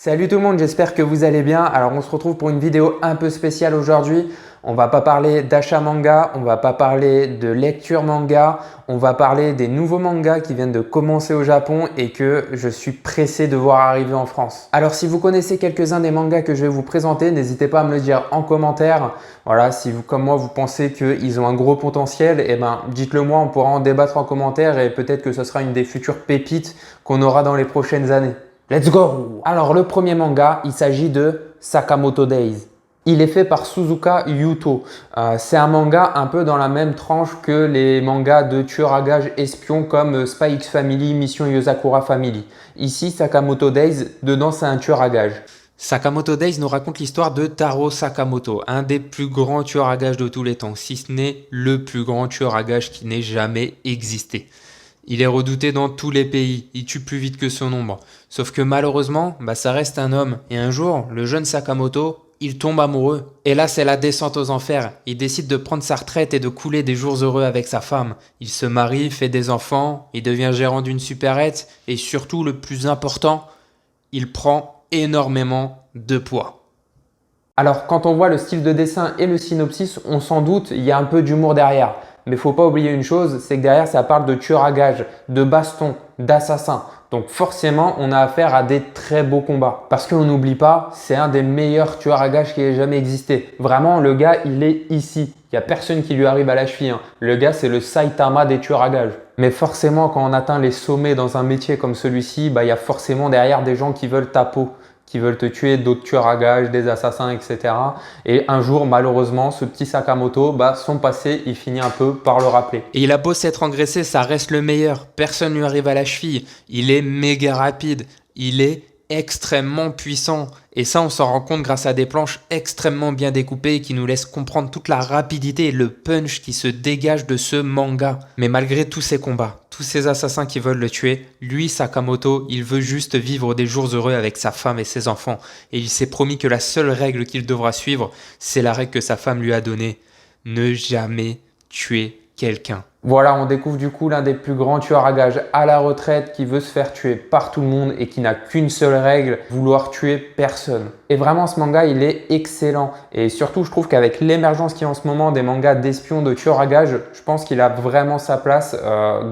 Salut tout le monde, j'espère que vous allez bien. Alors on se retrouve pour une vidéo un peu spéciale aujourd'hui. On va pas parler d'achat manga, on va pas parler de lecture manga, on va parler des nouveaux mangas qui viennent de commencer au Japon et que je suis pressé de voir arriver en France. Alors si vous connaissez quelques-uns des mangas que je vais vous présenter, n'hésitez pas à me le dire en commentaire. Voilà, si vous comme moi vous pensez qu'ils ont un gros potentiel, dites-le moi, on pourra en débattre en commentaire et peut-être que ce sera une des futures pépites qu'on aura dans les prochaines années. Let's go! Alors le premier manga, il s'agit de Sakamoto Days. Il est fait par Suzuka Yuto. C'est un manga un peu dans la même tranche que les mangas de tueurs à gages espions comme Spy X Family, Mission Yozakura Family. Ici, Sakamoto Days, dedans c'est un tueur à gages. Sakamoto Days nous raconte l'histoire de Taro Sakamoto, un des plus grands tueurs à gages de tous les temps, si ce n'est le plus grand tueur à gages qui n'ait jamais existé. Il est redouté dans tous les pays, il tue plus vite que son ombre. Sauf que malheureusement, ça reste un homme. Et un jour, le jeune Sakamoto, il tombe amoureux. Et là, c'est la descente aux enfers. Il décide de prendre sa retraite et de couler des jours heureux avec sa femme. Il se marie, fait des enfants, il devient gérant d'une supérette. Et surtout, le plus important, il prend énormément de poids. Alors, quand on voit le style de dessin et le synopsis, on s'en doute, il y a un peu d'humour derrière. Mais faut pas oublier une chose, c'est que derrière ça parle de tueurs à gages, de bastons, d'assassins. Donc forcément, on a affaire à des très beaux combats. Parce qu'on n'oublie pas, c'est un des meilleurs tueurs à gages qui ait jamais existé. Vraiment, le gars, il est ici. Il n'y a personne qui lui arrive à la cheville. Le gars, c'est le Saitama des tueurs à gages. Mais forcément, quand on atteint les sommets dans un métier comme celui-ci, il y a forcément derrière des gens qui veulent ta peau, qui veulent te tuer, d'autres tueurs à gages, des assassins, etc. Et un jour, malheureusement, ce petit Sakamoto, son passé, il finit un peu par le rappeler. Et il a beau s'être engraissé, ça reste le meilleur. Personne lui arrive à la cheville. Il est méga rapide. Il est extrêmement puissant. Et ça, on s'en rend compte grâce à des planches extrêmement bien découpées qui nous laissent comprendre toute la rapidité et le punch qui se dégage de ce manga. Mais malgré tous ces combats, tous ces assassins qui veulent le tuer, lui, Sakamoto, il veut juste vivre des jours heureux avec sa femme et ses enfants. Et il s'est promis que la seule règle qu'il devra suivre, c'est la règle que sa femme lui a donnée. Ne jamais tuer quelqu'un. Voilà, on découvre du coup l'un des plus grands tueurs à gages à la retraite qui veut se faire tuer par tout le monde et qui n'a qu'une seule règle, vouloir tuer personne. Et vraiment, ce manga, il est excellent. Et surtout, je trouve qu'avec l'émergence qu'il y a en ce moment des mangas d'espions, de tueurs à gages, je pense qu'il a vraiment sa place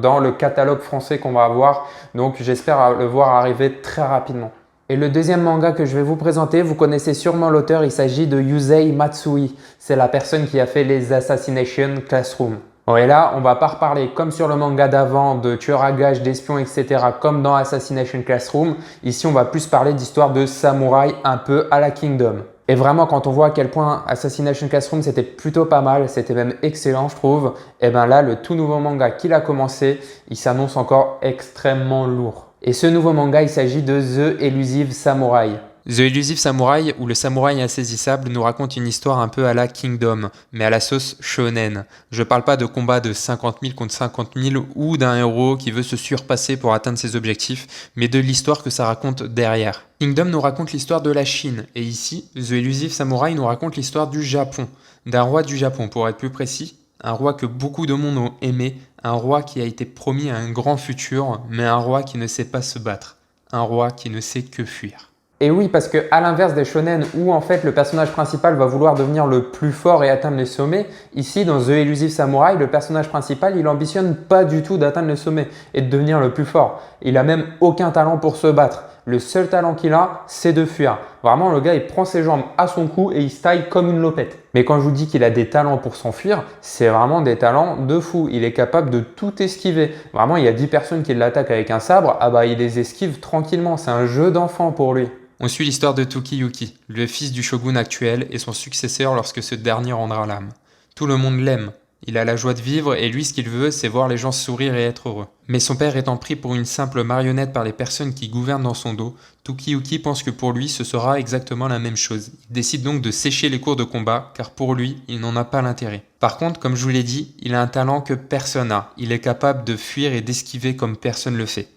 dans le catalogue français qu'on va avoir. Donc, j'espère le voir arriver très rapidement. Et le deuxième manga que je vais vous présenter, vous connaissez sûrement l'auteur, il s'agit de Yusei Matsui. C'est la personne qui a fait les Assassination Classroom. Bon, et là, on va pas reparler comme sur le manga d'avant de tueurs à gages, d'espions, etc. comme dans Assassination Classroom. Ici, on va plus parler d'histoire de samouraï un peu à la Kingdom. Et vraiment, quand on voit à quel point Assassination Classroom, c'était plutôt pas mal, c'était même excellent, je trouve. Et là, le tout nouveau manga qu'il a commencé, il s'annonce encore extrêmement lourd. Et ce nouveau manga, il s'agit de The Elusive Samurai. The Elusive Samurai, ou le samouraï insaisissable, nous raconte une histoire un peu à la Kingdom, mais à la sauce shonen. Je parle pas de combat de 50 000 contre 50 000 ou d'un héros qui veut se surpasser pour atteindre ses objectifs, mais de l'histoire que ça raconte derrière. Kingdom nous raconte l'histoire de la Chine, et ici, The Elusive Samurai nous raconte l'histoire du Japon, d'un roi du Japon pour être plus précis. Un roi que beaucoup de monde ont aimé, un roi qui a été promis à un grand futur, mais un roi qui ne sait pas se battre, un roi qui ne sait que fuir. Et oui, parce que à l'inverse des shonen où en fait le personnage principal va vouloir devenir le plus fort et atteindre les sommets, ici dans The Elusive Samurai, le personnage principal il ambitionne pas du tout d'atteindre le sommet et de devenir le plus fort. Il a même aucun talent pour se battre. Le seul talent qu'il a, c'est de fuir. Vraiment, le gars, il prend ses jambes à son cou et il se taille comme une lopette. Mais quand je vous dis qu'il a des talents pour s'enfuir, c'est vraiment des talents de fou. Il est capable de tout esquiver. Vraiment, il y a 10 personnes qui l'attaquent avec un sabre, il les esquive tranquillement. C'est un jeu d'enfant pour lui. On suit l'histoire de Tokiyuki, le fils du shogun actuel et son successeur lorsque ce dernier rendra l'âme. Tout le monde l'aime. Il a la joie de vivre et lui, ce qu'il veut, c'est voir les gens sourire et être heureux. Mais son père étant pris pour une simple marionnette par les personnes qui gouvernent dans son dos, Tokiyuki pense que pour lui, ce sera exactement la même chose. Il décide donc de sécher les cours de combat, car pour lui, il n'en a pas l'intérêt. Par contre, comme je vous l'ai dit, il a un talent que personne n'a. Il est capable de fuir et d'esquiver comme personne le fait.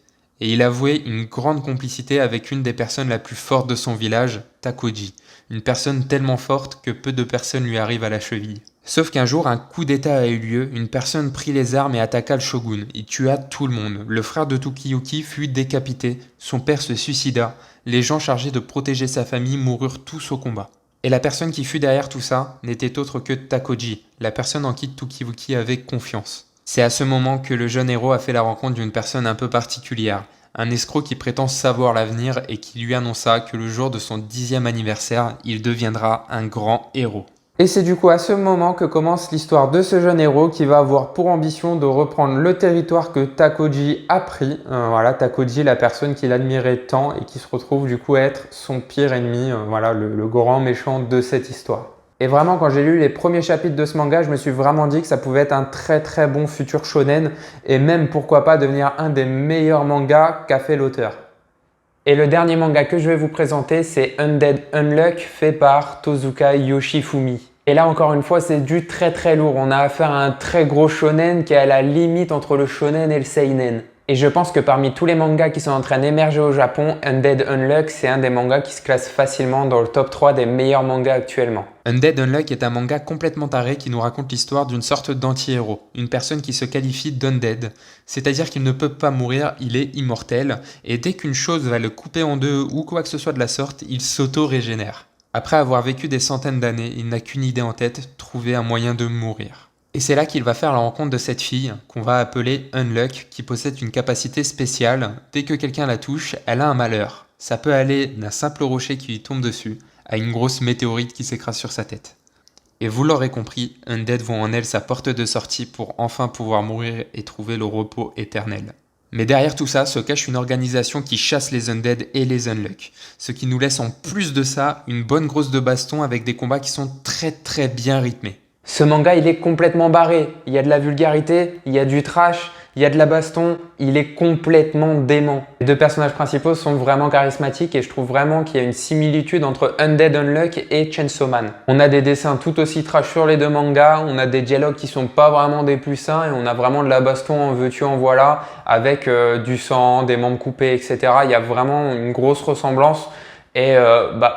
Et il a voué une grande complicité avec une des personnes la plus forte de son village, Takoji. Une personne tellement forte que peu de personnes lui arrivent à la cheville. Sauf qu'un jour, un coup d'état a eu lieu, une personne prit les armes et attaqua le shogun. Il tua tout le monde. Le frère de Tokiyuki fut décapité, son père se suicida, les gens chargés de protéger sa famille moururent tous au combat. Et la personne qui fut derrière tout ça n'était autre que Takoji, la personne en qui Tokiyuki avait confiance. C'est à ce moment que le jeune héros a fait la rencontre d'une personne un peu particulière, un escroc qui prétend savoir l'avenir et qui lui annonça que le jour de son 10e anniversaire, il deviendra un grand héros. Et c'est du coup à ce moment que commence l'histoire de ce jeune héros qui va avoir pour ambition de reprendre le territoire que Takoji a pris. Voilà, Takoji, la personne qu'il admirait tant et qui se retrouve du coup à être son pire ennemi, voilà, le grand méchant de cette histoire. Et vraiment, quand j'ai lu les premiers chapitres de ce manga, je me suis vraiment dit que ça pouvait être un très bon futur shonen et même pourquoi pas devenir un des meilleurs mangas qu'a fait l'auteur. Et le dernier manga que je vais vous présenter, c'est Undead Unluck, fait par Tozuka Yoshifumi. Et là, encore une fois, c'est du très lourd. On a affaire à un très gros shonen qui est à la limite entre le shonen et le seinen. Et je pense que parmi tous les mangas qui sont en train d'émerger au Japon, Undead Unluck, c'est un des mangas qui se classe facilement dans le top 3 des meilleurs mangas actuellement. Undead Unluck est un manga complètement taré qui nous raconte l'histoire d'une sorte d'anti-héros, une personne qui se qualifie d'undead, c'est-à-dire qu'il ne peut pas mourir, il est immortel, et dès qu'une chose va le couper en deux ou quoi que ce soit de la sorte, il s'auto-régénère. Après avoir vécu des centaines d'années, il n'a qu'une idée en tête, trouver un moyen de mourir. Et c'est là qu'il va faire la rencontre de cette fille, qu'on va appeler Unluck, qui possède une capacité spéciale. Dès que quelqu'un la touche, elle a un malheur. Ça peut aller d'un simple rocher qui lui tombe dessus, à une grosse météorite qui s'écrase sur sa tête. Et vous l'aurez compris, Undead voit en elle sa porte de sortie pour enfin pouvoir mourir et trouver le repos éternel. Mais derrière tout ça se cache une organisation qui chasse les Undead et les Unluck, ce qui nous laisse en plus de ça une bonne grosse de baston avec des combats qui sont très bien rythmés. Ce manga, il est complètement barré. Il y a de la vulgarité, il y a du trash, il y a de la baston, il est complètement dément. Les deux personnages principaux sont vraiment charismatiques et je trouve vraiment qu'il y a une similitude entre Undead Unluck et Chainsaw Man. On a des dessins tout aussi trash sur les deux mangas, on a des dialogues qui sont pas vraiment des plus sains et on a vraiment de la baston en veux-tu en voilà avec du sang, des membres coupés, etc. Il y a vraiment une grosse ressemblance. Et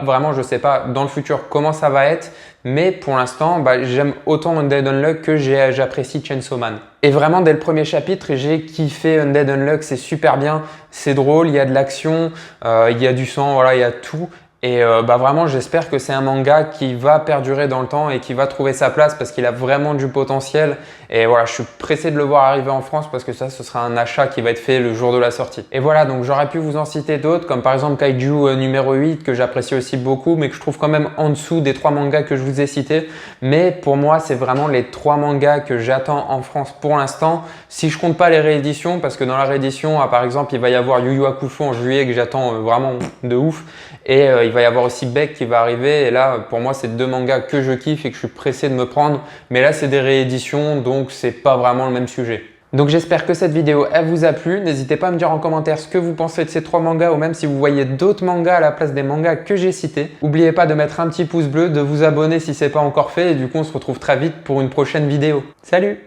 vraiment, je sais pas dans le futur comment ça va être, mais pour l'instant, j'aime autant Undead Unluck que j'apprécie Chainsaw Man. Et vraiment, dès le premier chapitre, j'ai kiffé Undead Unluck, c'est super bien, c'est drôle, il y a de l'action, il y a du sang, voilà, il y a tout. Et vraiment, j'espère que c'est un manga qui va perdurer dans le temps et qui va trouver sa place parce qu'il a vraiment du potentiel. Et voilà, je suis pressé de le voir arriver en France parce que ça, ce sera un achat qui va être fait le jour de la sortie. Et voilà, donc j'aurais pu vous en citer d'autres, comme par exemple Kaiju numéro 8, que j'apprécie aussi beaucoup, mais que je trouve quand même en dessous des 3 mangas que je vous ai cités. Mais pour moi, c'est vraiment les 3 mangas que j'attends en France pour l'instant. Si je compte pas les rééditions, parce que dans la réédition, par exemple, il va y avoir Yu Yu Hakusho en juillet que j'attends vraiment de ouf. Et il va y avoir aussi Beck qui va arriver. Et là, pour moi, c'est 2 mangas que je kiffe et que je suis pressé de me prendre. Mais là, c'est des rééditions, donc c'est pas vraiment le même sujet. Donc j'espère que cette vidéo, elle vous a plu. N'hésitez pas à me dire en commentaire ce que vous pensez de ces 3 mangas ou même si vous voyez d'autres mangas à la place des mangas que j'ai cités. N'oubliez pas de mettre un petit pouce bleu, de vous abonner si ce n'est pas encore fait. Et du coup, on se retrouve très vite pour une prochaine vidéo. Salut!